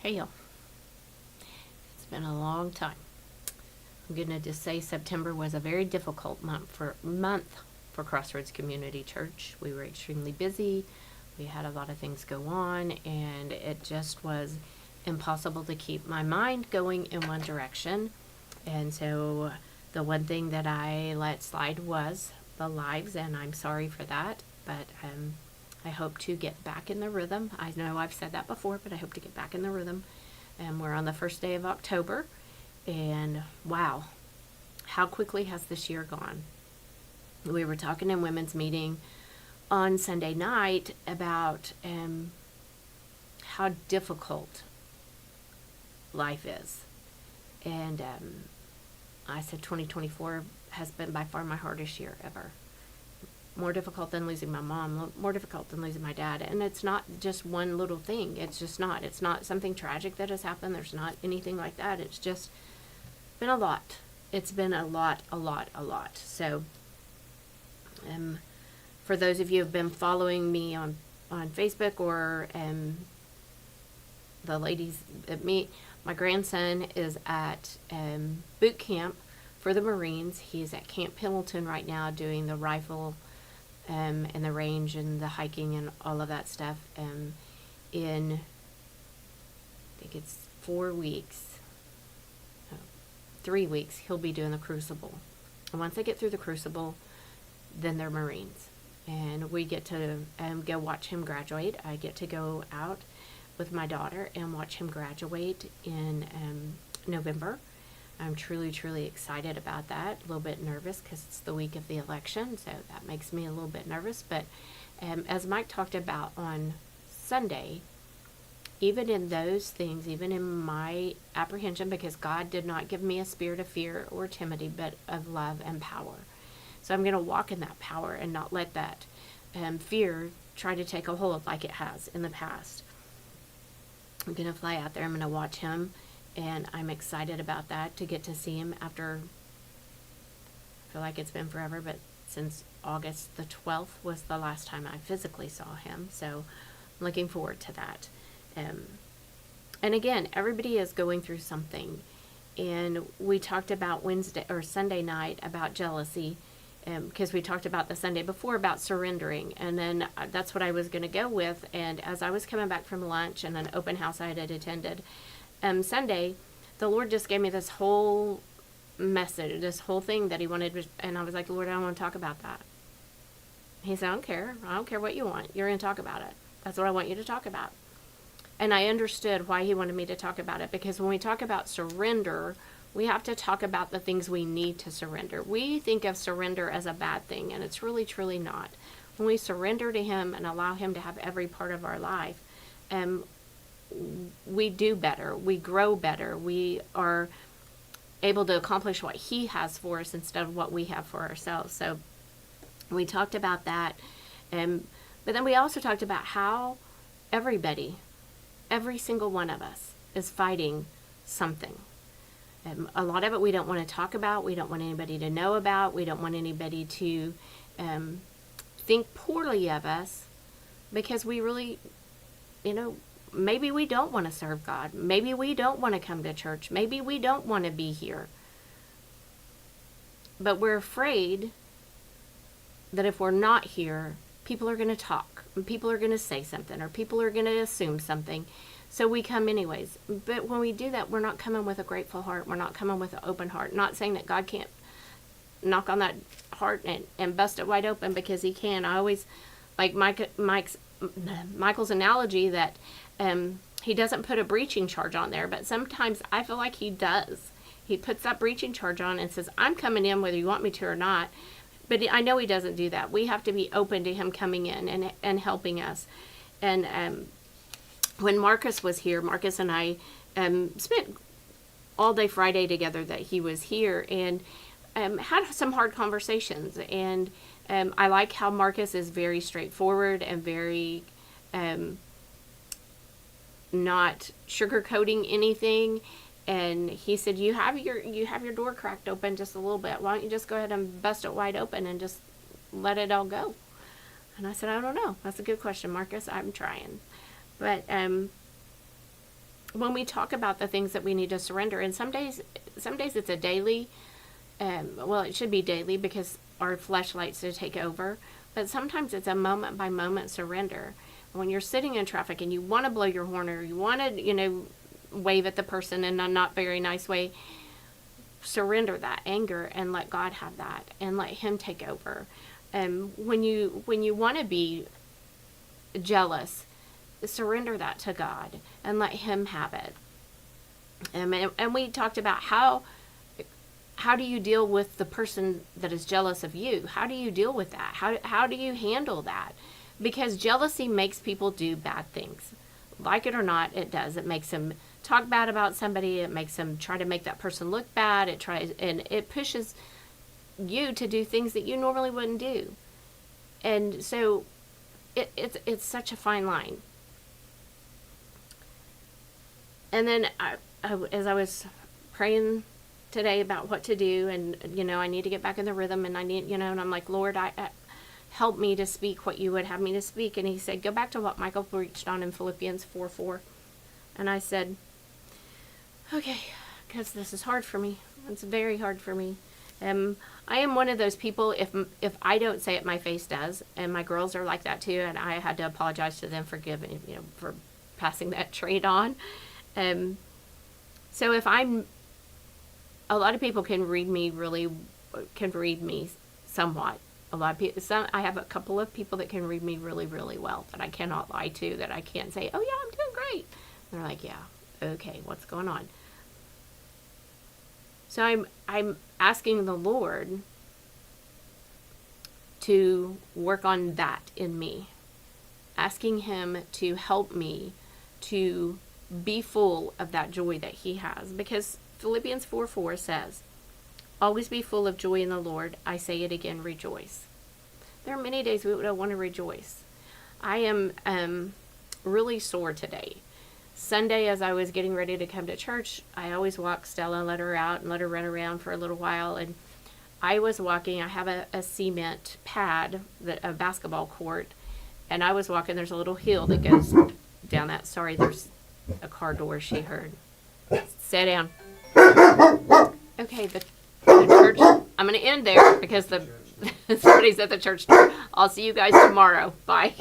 Hey y'all, it's been a long time. I'm gonna just say September was a very difficult month for Crossroads Community Church. We were extremely busy. We had a lot of things go on, and it just was impossible to keep my mind going in one direction. And so the one thing that I let slide was the lives, and I'm sorry for that, but I hope to get back in the rhythm. I know I've said that before, but I hope to get back in the rhythm. And we're on the first day of October, and wow, how quickly has this year gone? We were talking in women's meeting on Sunday night about how difficult life is. And I said 2024 has been by far my hardest year ever. More difficult than losing my mom, more difficult than losing my dad. And it's not just one little thing. It's just not. It's not something tragic that has happened. There's not anything like that. It's just been a lot. It's been a lot. So, for those of you who have been following me on Facebook or the ladies that meet, my grandson is at boot camp for the Marines. He's at Camp Pendleton right now doing the rifle and the range and the hiking and all of that stuff. In, I think it's 4 weeks, 3 weeks, he'll be doing the Crucible. And once they get through the Crucible, then they're Marines. And we get to go watch him graduate. I get to go out with my daughter and watch him graduate in November. I'm truly excited about that. A little bit nervous because it's the week of the election, so that makes me a little bit nervous. But as Mike talked about on Sunday, even in those things, even in my apprehension, because God did not give me a spirit of fear or timidity, but of love and power. So I'm going to walk in that power and not let that fear try to take a hold like it has in the past. I'm going to fly out there. I'm going to watch him. And I'm excited about that, to get to see him after, I feel like it's been forever, but since August the 12th was the last time I physically saw him. So I'm looking forward to that. And again, everybody is going through something. And we talked about Sunday night about jealousy, because we talked about the Sunday before about surrendering. And then that's what I was going to go with. And as I was coming back from lunch and an open house I had attended, Sunday, the Lord just gave me this whole message, this whole thing that he wanted, and I was like, Lord, I don't want to talk about that. He said, I don't care what you want. You're going to talk about it. That's what I want you to talk about. And I understood why he wanted me to talk about it, because when we talk about surrender, we have to talk about the things we need to surrender. We think of surrender as a bad thing, and it's really, truly not. When we surrender to him and allow him to have every part of our life, we do better, we grow better, we are able to accomplish what he has for us instead of what we have for ourselves. So we talked about that, but then we also talked about how everybody, every single one of us, is fighting something. A lot of it we don't want to talk about, we don't want anybody to know about, we don't want anybody to think poorly of us, because we really, maybe we don't want to serve God. Maybe we don't want to come to church. Maybe we don't want to be here. But we're afraid that if we're not here, people are going to talk, and people are going to say something, or people are going to assume something. So we come anyways. But when we do that, we're not coming with a grateful heart. We're not coming with an open heart. Not saying that God can't knock on that heart and bust it wide open, because he can. I always like Michael's analogy that he doesn't put a breaching charge on there, but sometimes I feel like he does. He puts that breaching charge on and says, I'm coming in whether you want me to or not. But I know he doesn't do that. We have to be open to him coming in and helping us. And when Marcus was here, Marcus and I spent all day Friday together that he was here, and had some hard conversations. And I like how Marcus is very straightforward and very not sugarcoating anything. And he said, you have your door cracked open just a little bit. Why don't you just go ahead and bust it wide open and just let it all go? And I said, I don't know. That's a good question, Marcus. I'm trying. But when we talk about the things that we need to surrender, and some days it's a daily, well, it should be daily because our flesh likes to take over, but sometimes it's a moment by moment surrender. When you're sitting in traffic and you want to blow your horn, or you want to, wave at the person in a not very nice way, surrender that anger and let God have that and let him take over. When you want to be jealous, surrender that to God and let him have it. And we talked about how do you deal with the person that is jealous of you? How do you deal with that? How do you handle that? Because jealousy makes people do bad things. Like it or not, it does. It makes them talk bad about somebody. It makes them try to make that person look bad. It pushes you to do things that you normally wouldn't do. And so it's such a fine line. And then as I was praying today about what to do, and I need to get back in the rhythm, and I need, and I'm like, Lord, help me to speak what you would have me to speak. And he said, go back to what Michael preached on in Philippians 4:4. And I said, okay, because this is hard for me. It's very hard for me. I am one of those people, if I don't say it, my face does. And my girls are like that too. And I had to apologize to them for for passing that trait on. So if a lot of people can read me somewhat. A lot of people, I have a couple of people that can read me really, really well, that I cannot lie to, that I can't say, oh yeah, I'm doing great. They're like, yeah, okay, what's going on? So I'm asking the Lord to work on that in me, asking him to help me to be full of that joy that he has, because Philippians 4:4 says, always be full of joy in the Lord. I say it again, rejoice. There are many days we don't want to rejoice. I am really sore today. Sunday, as I was getting ready to come to church, I always walk Stella and let her out and let her run around for a little while. And I was walking. I have a cement pad, a basketball court, and I was walking. There's a little hill that goes down that. Sorry, there's a car door she heard. Sit down. Okay, the church, I'm going to end there because somebody's at the church door. I'll see you guys tomorrow. Bye.